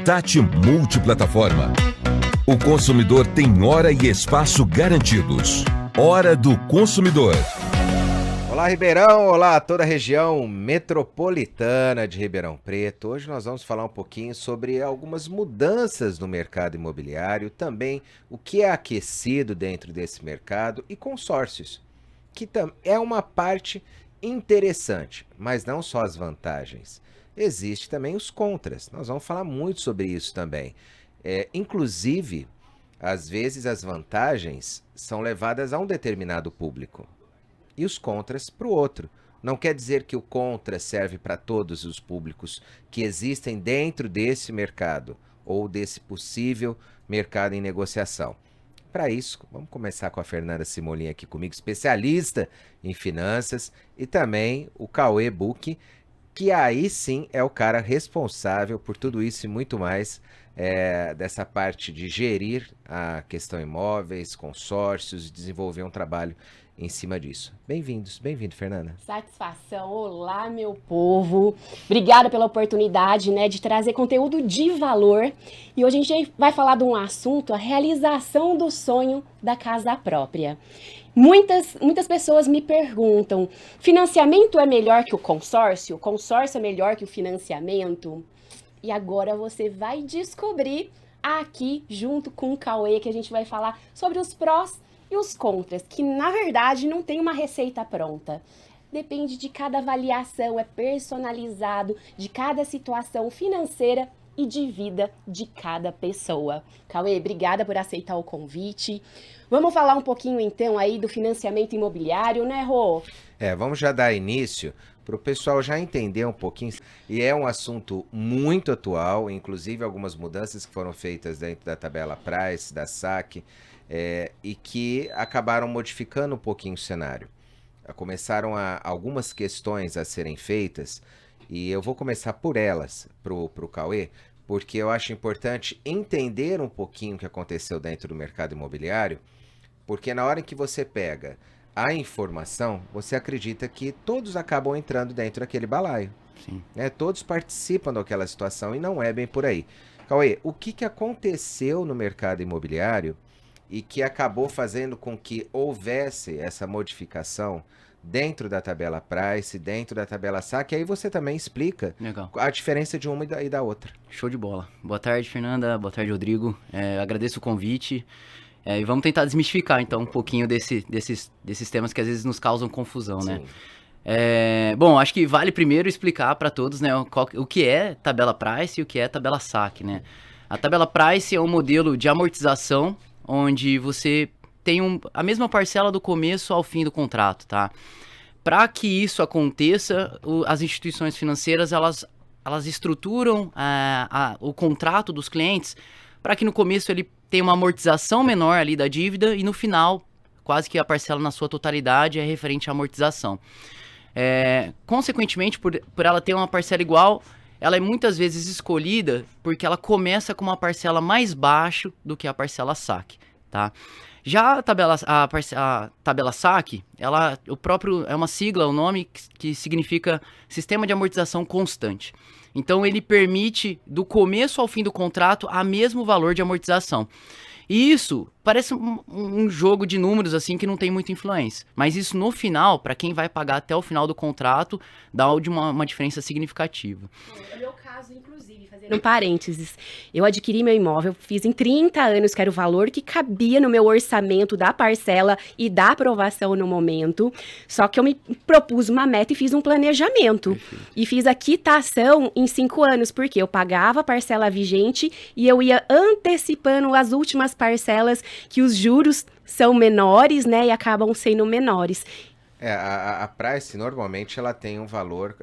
Tati Multiplataforma. O consumidor tem hora e espaço garantidos. Hora do consumidor. Olá, Ribeirão! Olá a toda a região metropolitana de Ribeirão Preto. Hoje nós vamos falar um pouquinho sobre algumas mudanças no mercado imobiliário, também o que é aquecido dentro desse mercado e consórcios, que é uma parte interessante, mas não só as vantagens. Existem também os contras. Nós vamos falar muito sobre isso também. Inclusive, às vezes as vantagens são levadas a um determinado público e os contras para o outro. Não quer dizer que o contra serve para todos os públicos que existem dentro desse mercado ou desse possível mercado em negociação. Para isso, vamos começar com a Fernanda Simolin aqui comigo, especialista em finanças, e também o Cauê Bucchi, que aí sim é o cara responsável por tudo isso e muito mais, dessa parte de gerir a questão imóveis, consórcios, desenvolver um trabalho em cima disso. Bem-vindos, bem-vindo, Fernanda. Satisfação, olá meu povo, obrigada pela oportunidade, de trazer conteúdo de valor. E hoje a gente vai falar de um assunto, a realização do sonho da casa própria. Muitas pessoas me perguntam, financiamento é melhor que o consórcio? O consórcio é melhor que o financiamento? E agora você vai descobrir aqui, junto com o Cauê, que a gente vai falar sobre os prós e os contras, que na verdade não tem uma receita pronta. Depende de cada avaliação, é personalizado de cada situação financeira e de vida de cada pessoa. Cauê, obrigada por aceitar o convite. Vamos falar um pouquinho então aí do financiamento imobiliário, né, Rô? Vamos já dar início para o pessoal já entender um pouquinho. E é um assunto muito atual, inclusive algumas mudanças que foram feitas dentro da tabela Price, da SAC, e que acabaram modificando um pouquinho o cenário. Começaram algumas questões a serem feitas, e eu vou começar por elas, pro Cauê, porque eu acho importante entender um pouquinho o que aconteceu dentro do mercado imobiliário, porque na hora em que você pega a informação, você acredita que todos acabam entrando dentro daquele balaio. Sim. Todos participam daquela situação e não é bem por aí. Cauê, o que aconteceu no mercado imobiliário e que acabou fazendo com que houvesse essa modificação dentro da tabela Price, dentro da tabela SAC, e aí você também explica Legal. A diferença de uma e da outra. Show de bola. Boa tarde, Fernanda. Boa tarde, Rodrigo. Agradeço o convite. E vamos tentar desmistificar, então, um pouquinho desses temas que às vezes nos causam confusão, Sim. né? Bom, acho que vale primeiro explicar para todos, né, o que é tabela Price e o que é tabela SAC, né? A tabela Price é um modelo de amortização onde você tem a mesma parcela do começo ao fim do contrato, tá? Para que isso aconteça, as instituições financeiras, elas estruturam o contrato dos clientes para que no começo ele tenha uma amortização menor ali da dívida e no final, quase que a parcela na sua totalidade é referente à amortização. Consequentemente, por ela ter uma parcela igual, ela é muitas vezes escolhida porque ela começa com uma parcela mais baixa do que a parcela SAC, tá? Já a tabela SAC, o próprio é uma sigla, o nome que significa Sistema de Amortização Constante. Então ele permite, do começo ao fim do contrato, a mesmo valor de amortização. E isso parece um jogo de números assim que não tem muita influência. Mas isso no final, para quem vai pagar até o final do contrato, dá uma diferença significativa. É o meu caso, inclusive, fazendo um parênteses. Eu adquiri meu imóvel, fiz em 30 anos, que era o valor que cabia no meu orçamento da parcela e da aprovação no momento. Só que eu me propus uma meta e fiz um planejamento. Perfeito. E fiz a quitação em 5 anos, porque eu pagava a parcela vigente e eu ia antecipando as últimas parcelas que os juros são menores, né, e acabam sendo menores. A Price, normalmente, ela tem um valor,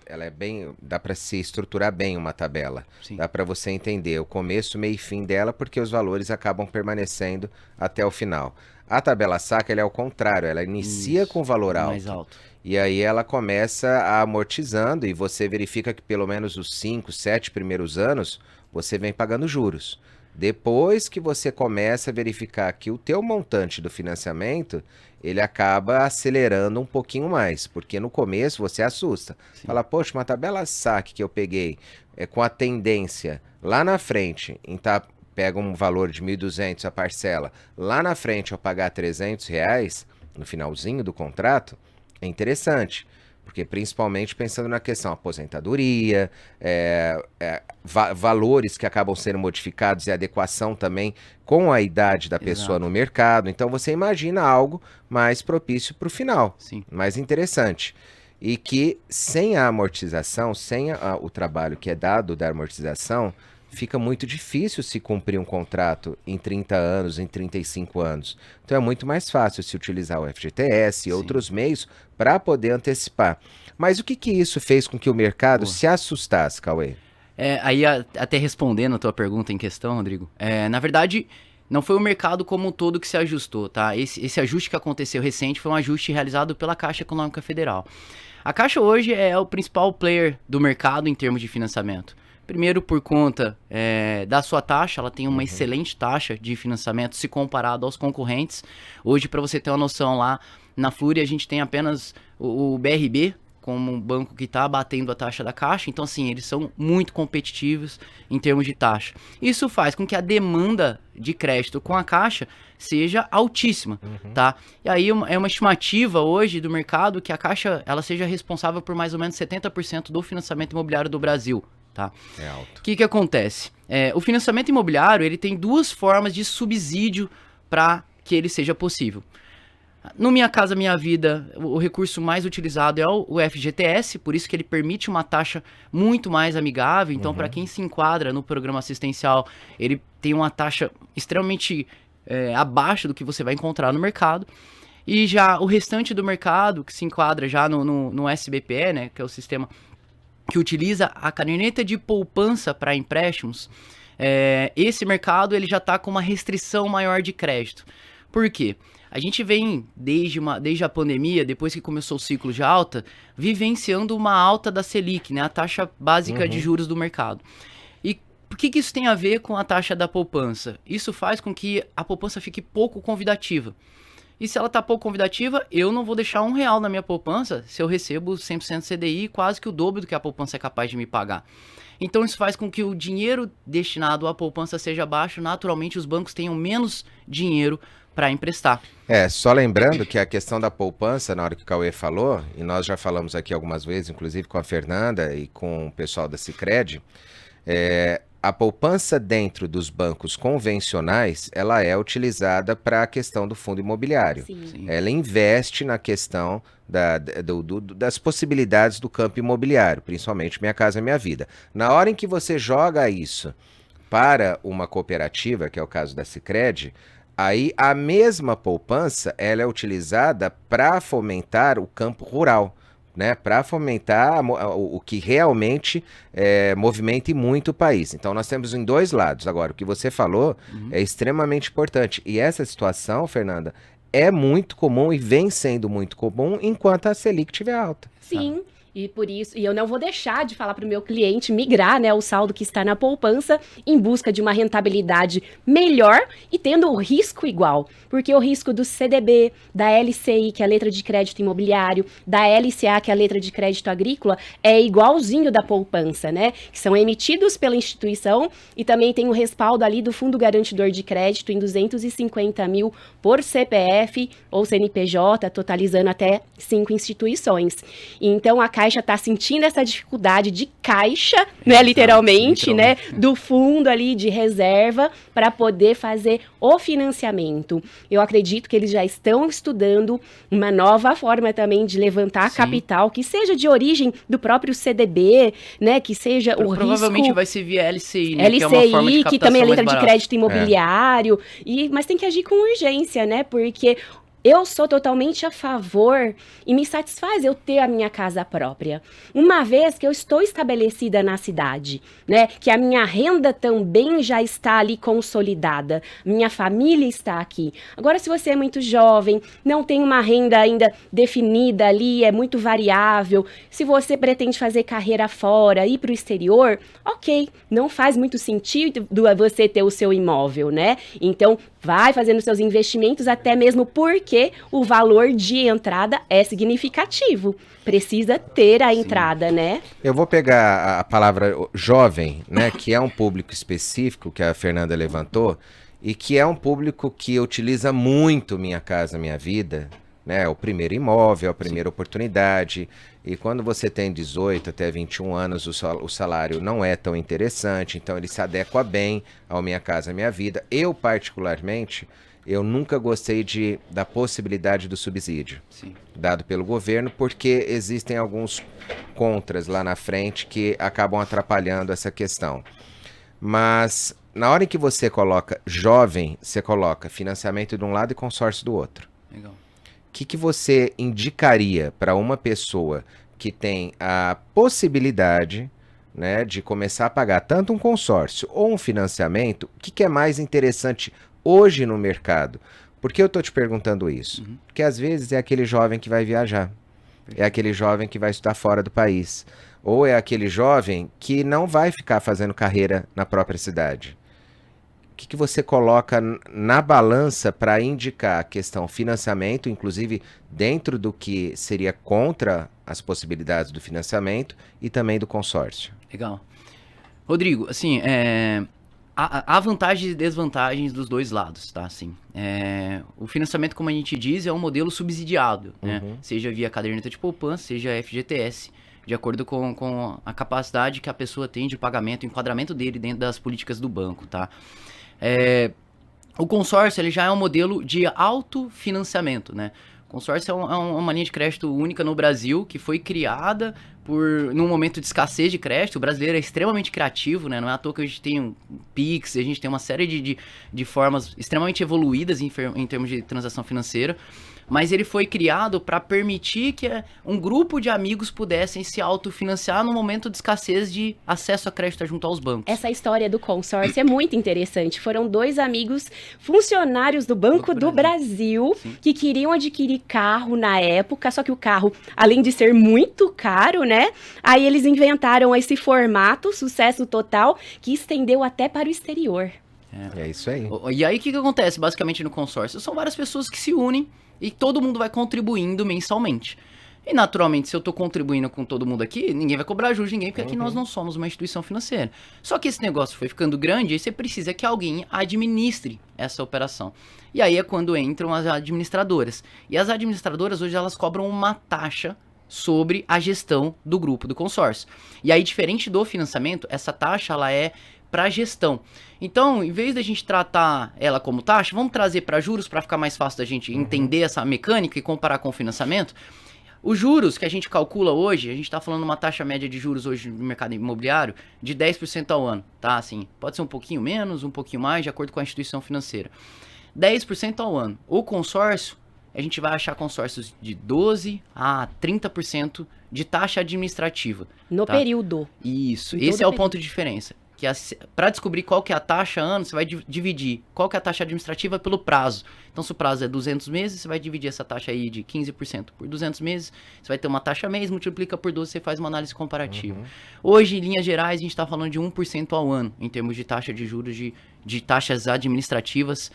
ela é bem, dá para se estruturar bem uma tabela. Sim. Dá para você entender o começo, meio e fim dela, porque os valores acabam permanecendo até o final. A tabela SAC, ela é o contrário, ela inicia com valor alto. Mais alto. E aí ela começa amortizando e você verifica que pelo menos os 5, 7 primeiros anos, você vem pagando juros. Depois que você começa a verificar que o teu montante do financiamento, ele acaba acelerando um pouquinho mais, porque no começo você assusta. Sim. Fala, poxa, uma tabela SAC que eu peguei com a tendência lá na frente, em pega um valor de 1.200 a parcela, lá na frente eu pagar R$300 no finalzinho do contrato, é interessante. Porque principalmente pensando na questão aposentadoria, valores que acabam sendo modificados e adequação também com a idade da pessoa no mercado. Então você imagina algo mais propício para o final, mais interessante. E que sem a amortização, sem o trabalho que é dado da amortização, fica muito difícil se cumprir um contrato em 30 anos, em 35 anos. Então é muito mais fácil se utilizar o FGTS e outros meios para poder antecipar. Mas o que isso fez com que o mercado se assustasse, Cauê? Aí até respondendo a tua pergunta em questão, Rodrigo, na verdade não foi o mercado como um todo que se ajustou, tá? Esse ajuste que aconteceu recente foi um ajuste realizado pela Caixa Econômica Federal. A Caixa hoje é o principal player do mercado em termos de financiamento. Primeiro, por conta da sua taxa, ela tem uma excelente taxa de financiamento se comparado aos concorrentes. Hoje, para você ter uma noção, lá na Flúria a gente tem apenas o BRB como um banco que está batendo a taxa da Caixa. Então, assim, eles são muito competitivos em termos de taxa. Isso faz com que a demanda de crédito com a Caixa seja altíssima, tá? E aí é uma estimativa hoje do mercado que a Caixa ela seja responsável por mais ou menos 70% do financiamento imobiliário do Brasil. Tá? É alto. O que acontece? O financiamento imobiliário ele tem duas formas de subsídio para que ele seja possível. No Minha Casa Minha Vida, o recurso mais utilizado é o FGTS, por isso que ele permite uma taxa muito mais amigável. Então, para quem se enquadra no programa assistencial, ele tem uma taxa extremamente abaixo do que você vai encontrar no mercado. E já o restante do mercado, que se enquadra já no SBPE, né, que é o sistema que utiliza a caderneta de poupança para empréstimos, esse mercado ele já está com uma restrição maior de crédito. Por quê? A gente vem, desde a pandemia, depois que começou o ciclo de alta, vivenciando uma alta da Selic, né, a taxa básica de juros do mercado. E o que isso tem a ver com a taxa da poupança? Isso faz com que a poupança fique pouco convidativa. E se ela está pouco convidativa, eu não vou deixar R$1 na minha poupança se eu recebo 100% CDI, quase que o dobro do que a poupança é capaz de me pagar. Então isso faz com que o dinheiro destinado à poupança seja baixo, naturalmente os bancos tenham menos dinheiro para emprestar. Só lembrando que a questão da poupança, na hora que o Cauê falou, e nós já falamos aqui algumas vezes, inclusive com a Fernanda e com o pessoal da Sicredi, a poupança dentro dos bancos convencionais, ela é utilizada para a questão do fundo imobiliário. Sim. Ela investe na questão das possibilidades do campo imobiliário, principalmente Minha Casa Minha Vida. Na hora em que você joga isso para uma cooperativa, que é o caso da Sicredi, aí a mesma poupança ela é utilizada para fomentar o campo rural, né, para fomentar o que realmente movimente muito o país. Então nós temos em dois lados. Agora, o que você falou é extremamente importante. E essa situação, Fernanda, é muito comum e vem sendo muito comum enquanto a Selic estiver alta. Sim. E por isso, e eu não vou deixar de falar para o meu cliente migrar, né, o saldo que está na poupança em busca de uma rentabilidade melhor e tendo o risco igual. Porque o risco do CDB, da LCI, que é a letra de crédito imobiliário, da LCA, que é a letra de crédito agrícola, é igualzinho da poupança, né? Que são emitidos pela instituição e também tem o respaldo ali do Fundo Garantidor de Crédito em 250 mil por CPF ou CNPJ, totalizando até 5 instituições. Então, a Caixa está sentindo essa dificuldade de caixa, né, literalmente, né, do fundo ali de reserva para poder fazer o financiamento. Eu acredito que eles já estão estudando uma nova forma também de levantar capital, que seja de origem do próprio CDB, né, que seja o risco... Provavelmente vai ser via LCI, né, LCI, que é uma forma de captação que também é letra mais de crédito imobiliário, mas tem que agir com urgência, né, porque... Eu sou totalmente a favor e me satisfaz eu ter a minha casa própria, uma vez que eu estou estabelecida na cidade, né? Que a minha renda também já está ali consolidada, minha família está aqui. Agora, se você é muito jovem, não tem uma renda ainda definida ali, é muito variável, se você pretende fazer carreira fora, ir para o exterior, ok, não faz muito sentido você ter o seu imóvel, né? Então, vai fazendo seus investimentos, até mesmo porque o valor de entrada é significativo. Precisa ter a entrada, né? Eu vou pegar a palavra jovem, né, que é um público específico que a Fernanda levantou e que é um público que utiliza muito Minha Casa Minha Vida, né, o primeiro imóvel, a primeira oportunidade. E quando você tem 18 até 21 anos, o salário não é tão interessante, então ele se adequa bem ao Minha Casa Minha Vida. Eu, particularmente, eu nunca gostei da possibilidade do subsídio dado pelo governo, porque existem alguns contras lá na frente que acabam atrapalhando essa questão. Mas na hora em que você coloca jovem, você coloca financiamento de um lado e consórcio do outro. Legal. O que você indicaria para uma pessoa que tem a possibilidade, né, de começar a pagar tanto um consórcio ou um financiamento? O que é mais interessante hoje no mercado? Por que eu estou te perguntando isso? Porque às vezes é aquele jovem que vai viajar, é aquele jovem que vai estudar fora do país, ou é aquele jovem que não vai ficar fazendo carreira na própria cidade. O que você coloca na balança para indicar a questão financiamento, inclusive dentro do que seria contra as possibilidades do financiamento e também do consórcio? Legal. Rodrigo, assim, há vantagens e desvantagens dos dois lados, tá? Assim, o financiamento, como a gente diz, é um modelo subsidiado, né? Seja via caderneta de poupança, seja FGTS, de acordo com a capacidade que a pessoa tem de pagamento, o enquadramento dele dentro das políticas do banco, tá? O consórcio, ele já é um modelo de autofinanciamento, né? O consórcio é uma linha de crédito única no Brasil, que foi criada num momento de escassez de crédito. O brasileiro é extremamente criativo, né? Não é à toa que a gente tem um Pix, a gente tem uma série de formas extremamente evoluídas em termos de transação financeira. Mas ele foi criado para permitir que um grupo de amigos pudessem se autofinanciar no momento de escassez de acesso a crédito junto aos bancos. Essa história do consórcio é muito interessante. Foram 2 amigos funcionários do Banco do Brasil que queriam adquirir carro na época, só que o carro, além de ser muito caro, né? Aí eles inventaram esse formato, sucesso total, que estendeu até para o exterior. É isso aí. E aí o que acontece basicamente no consórcio? São várias pessoas que se unem e todo mundo vai contribuindo mensalmente. E naturalmente, se eu estou contribuindo com todo mundo aqui, ninguém vai cobrar juros de ninguém, porque aqui nós não somos uma instituição financeira. Só que esse negócio foi ficando grande e você precisa que alguém administre essa operação. E aí é quando entram as administradoras. E as administradoras hoje elas cobram uma taxa sobre a gestão do grupo do consórcio. E aí, diferente do financiamento, essa taxa ela é para gestão. Então, em vez da gente tratar ela como taxa, vamos trazer para juros para ficar mais fácil da gente entender essa mecânica e comparar com o financiamento. Os juros que a gente calcula hoje, a gente está falando uma taxa média de juros hoje no mercado imobiliário de 10% ao ano, tá? Assim, pode ser um pouquinho menos, um pouquinho mais, de acordo com a instituição financeira. 10% ao ano. O consórcio, a gente vai achar consórcios de 12% a 30% de taxa administrativa. No período. Isso, esse é o ponto de diferença. Que para descobrir qual que é a taxa ano, você vai dividir qual que é a taxa administrativa pelo prazo. Então, se o prazo é 200 meses, você vai dividir essa taxa aí de 15% por 200 meses, você vai ter uma taxa mês, multiplica por 12, você faz uma análise comparativa. Hoje, em linhas gerais, a gente está falando de 1% ao ano, em termos de taxa de juros, de taxas administrativas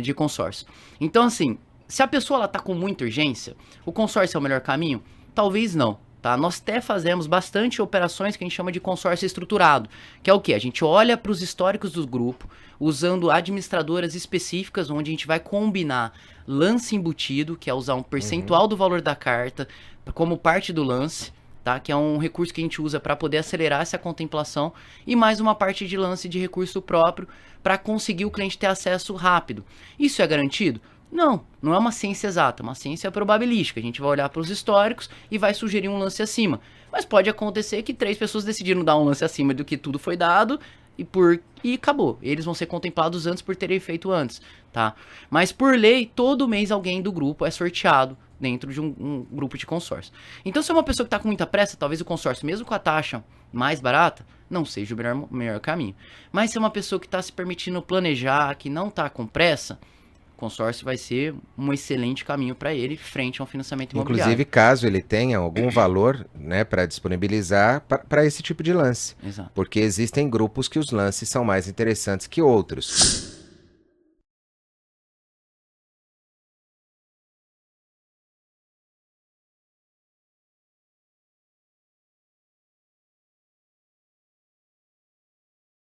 de consórcio. Então, assim, se a pessoa está com muita urgência, o consórcio é o melhor caminho? Talvez não. Tá? Nós até fazemos bastante operações que a gente chama de consórcio estruturado, que é o quê? A gente olha para os históricos do grupo, usando administradoras específicas, onde a gente vai combinar lance embutido, que é usar um percentual do valor da carta como parte do lance, tá? Que é um recurso que a gente usa para poder acelerar essa contemplação, e mais uma parte de lance de recurso próprio para conseguir o cliente ter acesso rápido. Isso é garantido? Não é uma ciência exata, é uma ciência probabilística. A gente vai olhar para os históricos e vai sugerir um lance acima. Mas pode acontecer que 3 pessoas decidiram dar um lance acima do que tudo foi dado e acabou. Eles vão ser contemplados antes por terem feito antes, tá? Mas por lei, todo mês alguém do grupo é sorteado dentro de um grupo de consórcio. Então, se é uma pessoa que está com muita pressa, talvez o consórcio, mesmo com a taxa mais barata, não seja o melhor caminho. Mas se é uma pessoa que está se permitindo planejar, que não está com pressa, o consórcio vai ser um excelente caminho para ele frente a um financiamento imobiliário. Inclusive, caso ele tenha algum valor, né, para disponibilizar para esse tipo de lance. Exato. Porque existem grupos que os lances são mais interessantes que outros.